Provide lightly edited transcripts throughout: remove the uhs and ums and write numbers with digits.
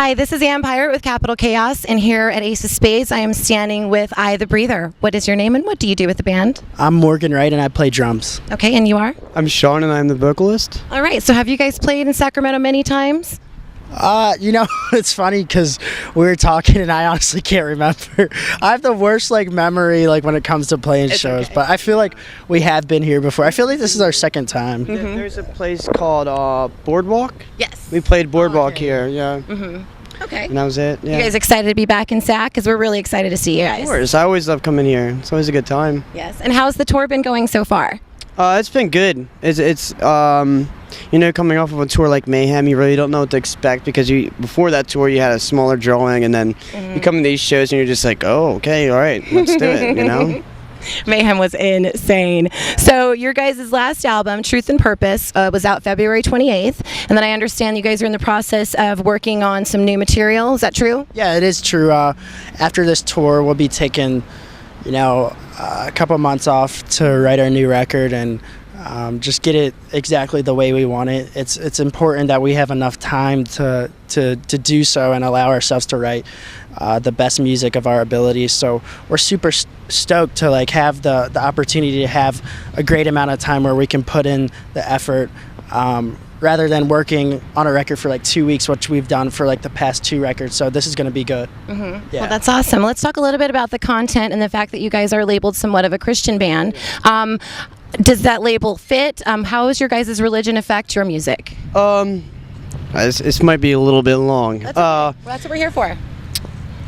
Hi, this is AmbPirate with Capital Chaos, and here at Ace of Spades, I am standing with I the Breather. What is your name and what do you do with the band? I'm Wright and I play drums. Okay, and you are? I'm Shawn and I'm the vocalist. All right, so have you guys played in Sacramento many times? It's funny because we were talking and I honestly can't remember. I have the worst memory when it comes to playing shows, okay. But I feel like we have been here before. I feel like this is our second time. Mm-hmm. There's a place called Boardwalk. Yes. We played Boardwalk here, yeah. Mm-hmm. Okay. And that was it, yeah. You guys excited to be back in Sac? Because we're really excited to see you guys. Of course, I always love coming here. It's always a good time. Yes, and how's the tour been going so far? It's been good. It's coming off of a tour like Mayhem, you really don't know what to expect because before that tour you had a smaller drawing, and then you come to these shows and you're just like, oh, okay, all right, let's do it, Mayhem was insane. So your guys' last album, Truth and Purpose, was out February 28th, and then I understand you guys are in the process of working on some new material. Is that true? Yeah, it is true. After this tour, we'll be taking, a couple months off to write our new record and just get it exactly the way we want it. It's important that we have enough time to do so and allow ourselves to write the best music of our abilities. So we're super stoked to have the opportunity to have a great amount of time where we can put in the effort rather than working on a record for 2 weeks, which we've done for the past 2 records. So this is going to be good. Mm-hmm. Yeah. Well, that's awesome. Let's talk a little bit about the content and the fact that you guys are labeled somewhat of a Christian band. Does that label fit? How does your guys' religion affect your music? This might be a little bit long. That's okay. Well, that's what we're here for.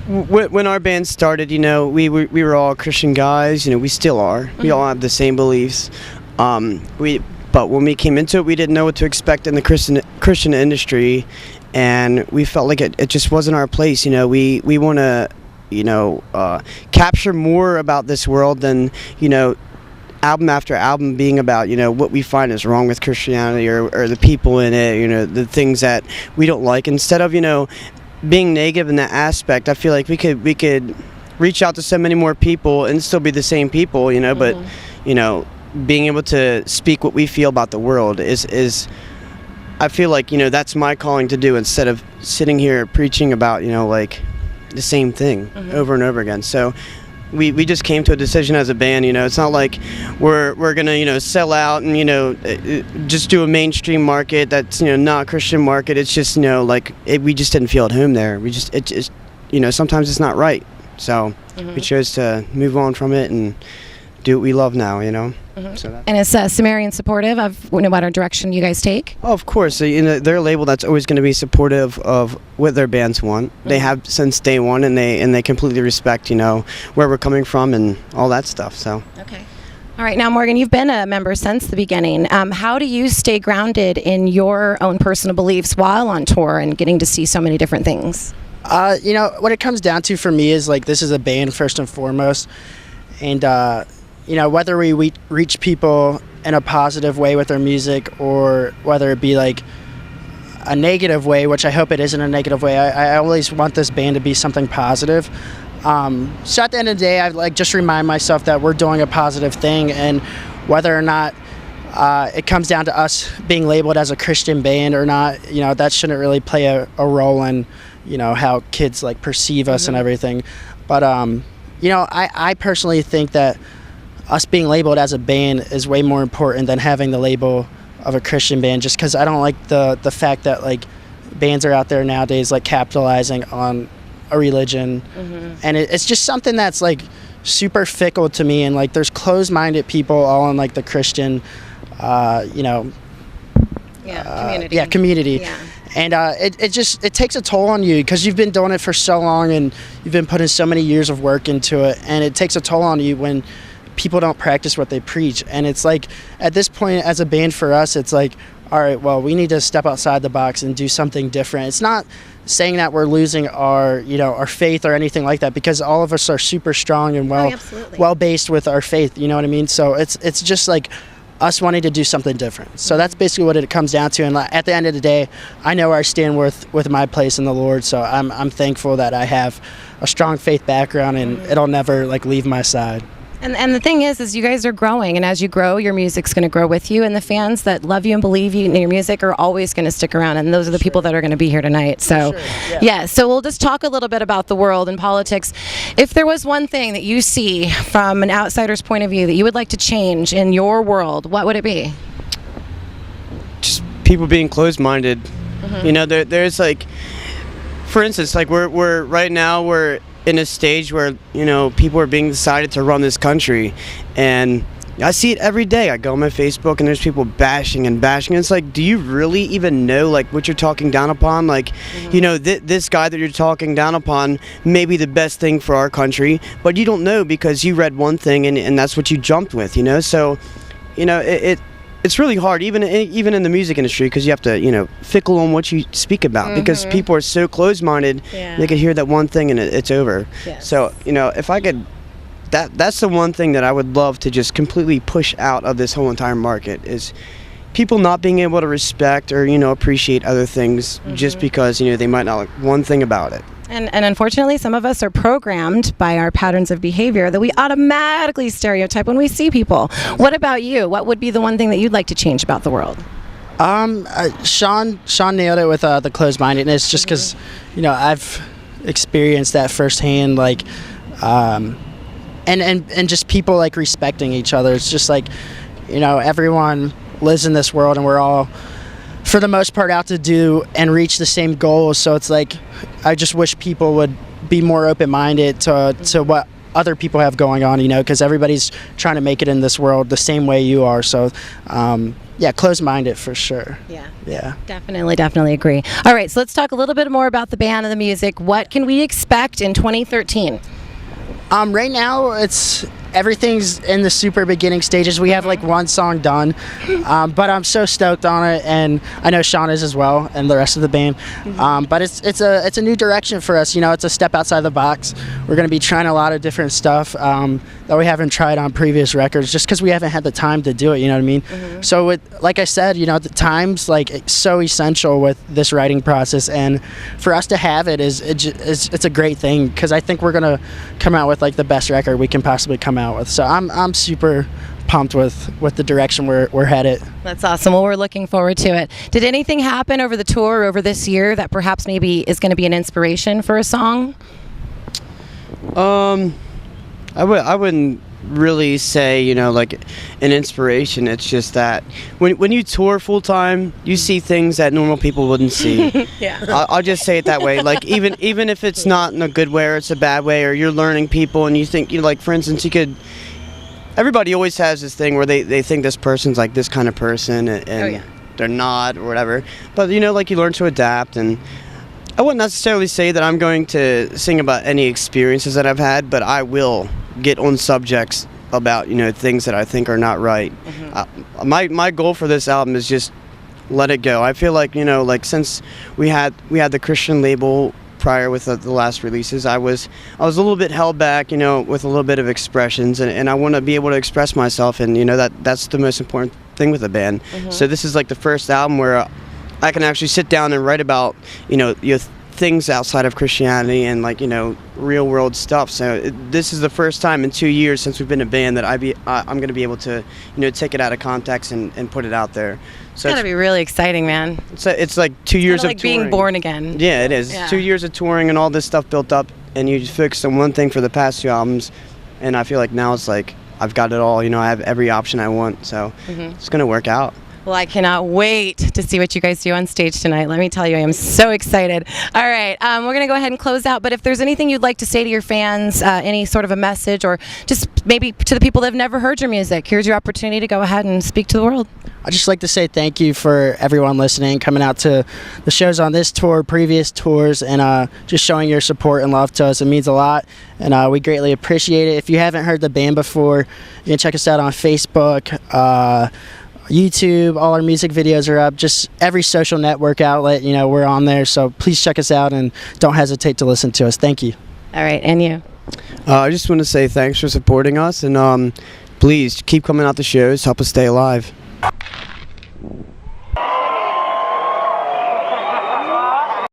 When our band started, we were all Christian guys. We still are. Mm-hmm. We all have the same beliefs. But when we came into it, we didn't know what to expect in the Christian industry, and we felt like it just wasn't our place. We want to capture more about this world than album after album being about what we find is wrong with Christianity or the people in it, the things that we don't like. Instead of being negative in that aspect, I feel like we could reach out to so many more people and still be the same people, but being able to speak what we feel about the world is I feel like that's my calling to do, instead of sitting here preaching about the same thing over and over again. So we just came to a decision as a band. It's not like we're gonna sell out and just do a mainstream market that's not a Christian market. It's just we just didn't feel at home there. Sometimes it's not right. So we chose to move on from it and do what we love now. So and is Sumerian supportive of whatever direction you guys take? Oh, of course. They're a label that's always going to be supportive of what their bands want. They have since day one, and they completely respect where we're coming from and all that stuff. So okay. All right, now Morgan, you've been a member since the beginning. How do you stay grounded in your own personal beliefs while on tour and getting to see so many different things? What it comes down to for me is this is a band first and foremost, and whether we reach people in a positive way with our music or whether it be a negative way, which I hope it isn't a negative way, I always want this band to be something positive. So at the end of the day, I just remind myself that we're doing a positive thing, and whether or not it comes down to us being labeled as a Christian band or not, that shouldn't really play a role in how kids perceive us and everything. But I personally think that us being labeled as a band is way more important than having the label of a Christian band, just because I don't like the fact that bands are out there nowadays capitalizing on a religion, and it's just something that's super fickle to me, and there's closed-minded people all in the Christian community. Yeah. And it takes a toll on you because you've been doing it for so long and you've been putting so many years of work into it, and it takes a toll on you when people don't practice what they preach. And it's at this point as a band for us, it's all right, well, we need to step outside the box and do something different. It's not saying that we're losing our our faith or anything like that, because all of us are super strong and well based with our faith, you know what I mean? So it's just us wanting to do something different. So that's basically what it comes down to. And at the end of the day, I know where I stand with my place in the Lord. So I'm thankful that I have a strong faith background, and it'll never leave my side. And the thing is you guys are growing, and as you grow, your music's going to grow with you, and the fans that love you and believe you and your music are always going to stick around, and those are the people that are going to be here tonight. So, yeah. So we'll just talk a little bit about the world and politics. If there was one thing that you see from an outsider's point of view that you would like to change in your world, what would it be? Just people being closed-minded. You know, there's like, for instance, like we're right now we're in a stage where, you know, people are being decided to run this country, and I see it every day. I go on my Facebook and there's people bashing and bashing, and it's like, do you really even know like what you're talking down upon? Like, you know, this guy that you're talking down upon may be the best thing for our country, but you don't know because you read one thing and that's what you jumped with, you know. So, you know, it's really hard, even in the music industry, because you have to, you know, fickle on what you speak about, because people are so closed-minded. They could hear that one thing and it's over. So, you know, if I could, that's the one thing that I would love to just completely push out of this whole entire market, is people not being able to respect or, you know, appreciate other things just because, you know, they might not like one thing about it. And unfortunately, some of us are programmed by our patterns of behavior that we automatically stereotype when we see people. What about you? What would be the one thing that you'd like to change about the world? Shawn nailed it with the closed-mindedness, just because, you know, I've experienced that firsthand, like, and just people like respecting each other. It's just like, you know, everyone lives in this world, and we're all, for the most part, out to do and reach the same goals. So it's like, I just wish people would be more open-minded to what other people have going on, you know, because everybody's trying to make it in this world the same way you are. So, yeah, closed-minded for sure. Yeah. Definitely agree. All right, so let's talk a little bit more about the band and the music. What can we expect in 2013? Right now, everything's in the super beginning stages. We have like one song done, but I'm so stoked on it, and I know Shawn is as well, and the rest of the band. But it's a new direction for us. You know, it's a step outside the box. We're going to be trying a lot of different stuff that we haven't tried on previous records, just because we haven't had the time to do it. You know what I mean? So, like I said, you know, the time's like so essential with this writing process, and for us to have it it's a great thing, because I think we're gonna come out with like the best record we can possibly come out with. So I'm super pumped with the direction we're headed. That's awesome. Well, we're looking forward to it. Did anything happen over the tour, over this year, that perhaps maybe is going to be an inspiration for a song? I wouldn't really say, you know, like an inspiration. It's just that when you tour full time, you see things that normal people wouldn't see. I'll just say it that way. Like even if it's not in a good way or it's a bad way, or you're learning people and you think, you know, like for instance, everybody always has this thing where they think this person's like this kind of person, and they're not, or whatever. But, you know, like you learn to adapt, and I wouldn't necessarily say that I'm going to sing about any experiences that I've had, but I will get on subjects about, you know, things that I think are not right. My goal for this album is just let it go. I feel like, you know, like since we had the Christian label prior with the last releases, I was a little bit held back, you know, with a little bit of expressions, and I want to be able to express myself, and, you know, that's the most important thing with a band. So this is like the first album where I can actually sit down and write about, you know, things outside of Christianity and, like, you know, real world stuff. So this is the first time in 2 years since we've been a band that I'm going to be able to, you know, take it out of context and put it out there. So it's gotta be really exciting, man. It's like 2 years of like touring. being born again. Yeah, it is. 2 years of touring and all this stuff built up, and you just focused on one thing for the past 2 albums, and I feel like now it's like I've got it all. You know, I have every option I want, so it's gonna work out. Well, I cannot wait to see what you guys do on stage tonight. Let me tell you, I am so excited. All right, we're going to go ahead and close out, but if there's anything you'd like to say to your fans, any sort of a message, or just maybe to the people that have never heard your music, here's your opportunity to go ahead and speak to the world. I'd just like to say thank you for everyone listening, coming out to the shows on this tour, previous tours, and just showing your support and love to us. It means a lot, and we greatly appreciate it. If you haven't heard the band before, you can check us out on Facebook, YouTube. All our music videos are up. Just every social network outlet, you know, we're on there. So please check us out and don't hesitate to listen to us. Thank you. All right, and you? I just want to say thanks for supporting us, and please keep coming out to shows. Help us stay alive.